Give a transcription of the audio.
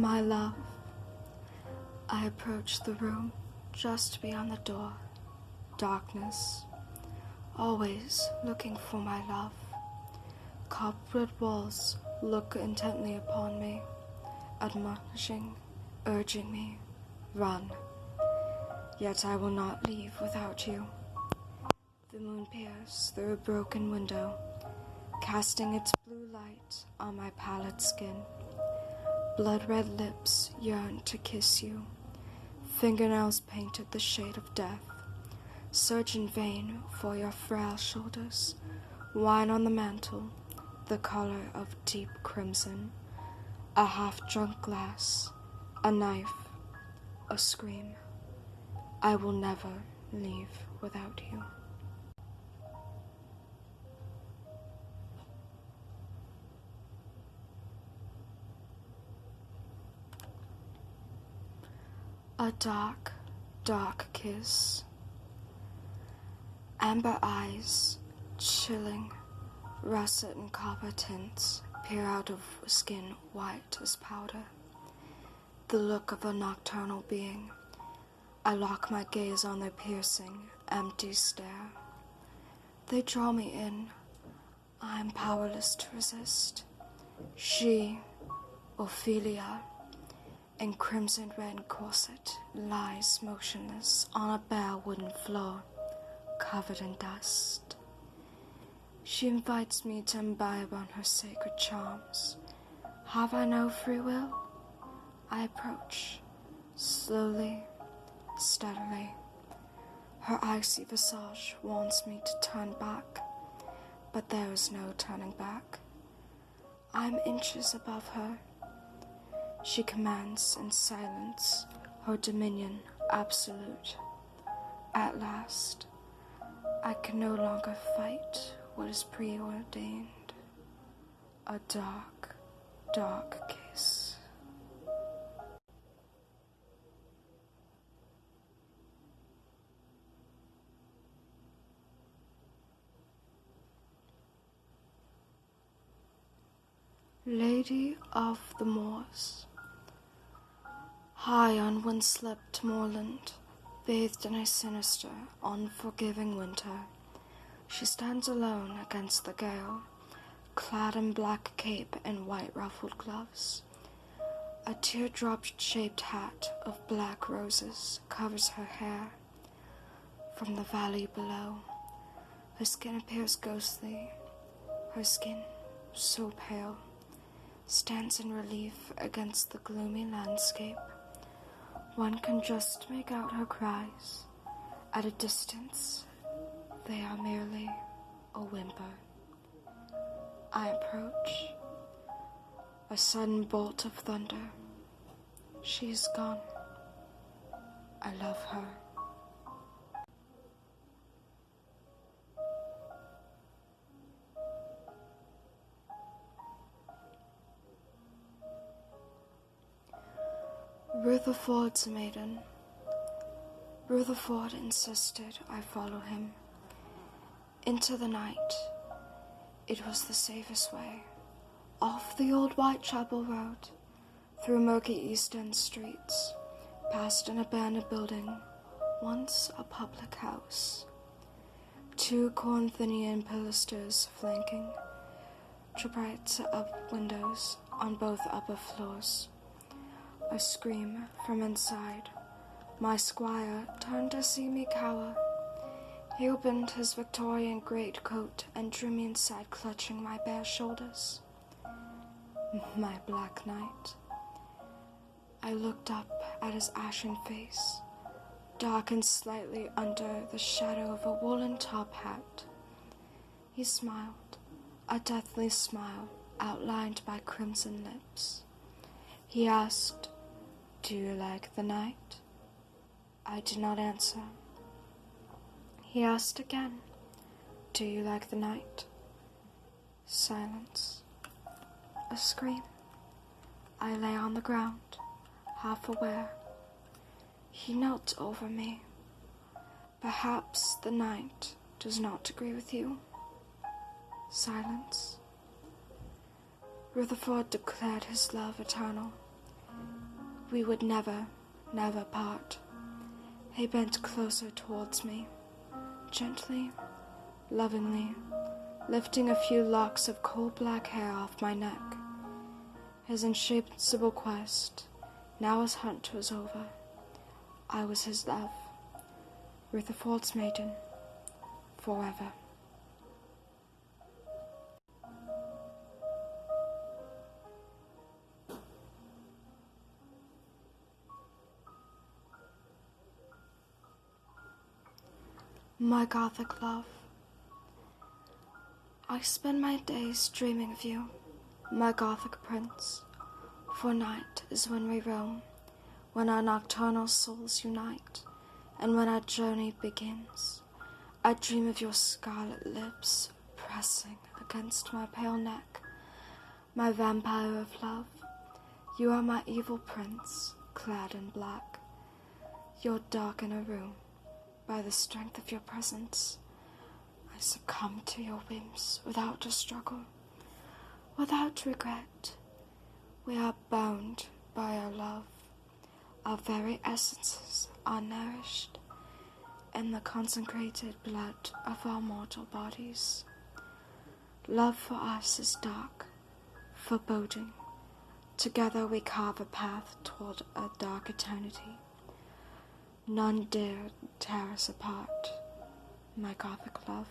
my love. I approached the room just beyond the door. Darkness, always looking for my love. Cobweb walls look intently upon me, admonishing, urging me, run. Yet I will not leave without you. The moon peers through a broken window, casting its blue light on my pallid skin. Blood-red lips yearn to kiss you. Fingernails painted the shade of death. Search in vain for your frail shoulders. Wine on the mantle, the color of deep crimson. A half-drunk glass, a knife, a scream. I will never leave without you. A dark, dark kiss. Amber eyes, chilling, russet and copper tints, peer out of skin white as powder. The look of a nocturnal being. I lock my gaze on their piercing, empty stare. They draw me in. I am powerless to resist. She, Ophelia, in crimson red corset, lies motionless on a bare wooden floor, covered in dust. She invites me to imbibe on her sacred charms. Have I no free will? I approach, slowly, steadily. Her icy visage warns me to turn back, but there is no turning back. I am inches above her. She commands in silence, her dominion absolute. At last, I can no longer fight what is preordained. A dark, dark kiss. Lady of the Moors. High on wind-swept moorland, bathed in a sinister, unforgiving winter, she stands alone against the gale, clad in black cape and white ruffled gloves. A teardrop-shaped hat of black roses covers her hair. From the valley below, her skin appears ghostly. Her skin, so pale, stands in relief against the gloomy landscape. One can just make out her cries. At a distance, they are merely a whimper. I approach. A sudden bolt of thunder. She is gone. I love her. Rutherford's maiden. Rutherford insisted I follow him. Into the night. It was the safest way. Off the old Whitechapel Road, through murky East End streets, past an abandoned building, once a public house. 2 Corinthian pilasters flanking, tripartite up windows on both upper floors. A scream from inside. My squire turned to see me cower. He opened his Victorian greatcoat and drew me inside, clutching my bare shoulders. My black knight. I looked up at his ashen face, darkened slightly under the shadow of a woolen top hat. He smiled, a deathly smile outlined by crimson lips. He asked, "Do you like the night?" I did not answer. He asked again, "Do you like the night?" Silence. A scream. I lay on the ground, half aware. He knelt over me. "Perhaps the night does not agree with you." Silence. Rutherford declared his love eternal. we would never, never part. He bent closer towards me, gently, lovingly, lifting a few locks of coal-black hair off my neck. His insatiable quest, now his hunt was over. I was his love, Rutherford's maiden, forever. My Gothic love, I spend my days dreaming of you, my Gothic prince, for night is when we roam, when our nocturnal souls unite, and when our journey begins. I dream of your scarlet lips pressing against my pale neck, my vampire of love. You are my evil prince, clad in black. Your dark inner room. By the strength of your presence, I succumb to your whims without a struggle, without regret. We are bound by our love. Our very essences are nourished in the consecrated blood of our mortal bodies. Love for us is dark, foreboding. Together we carve a path toward a dark eternity. None dare tear us apart, my Gothic love.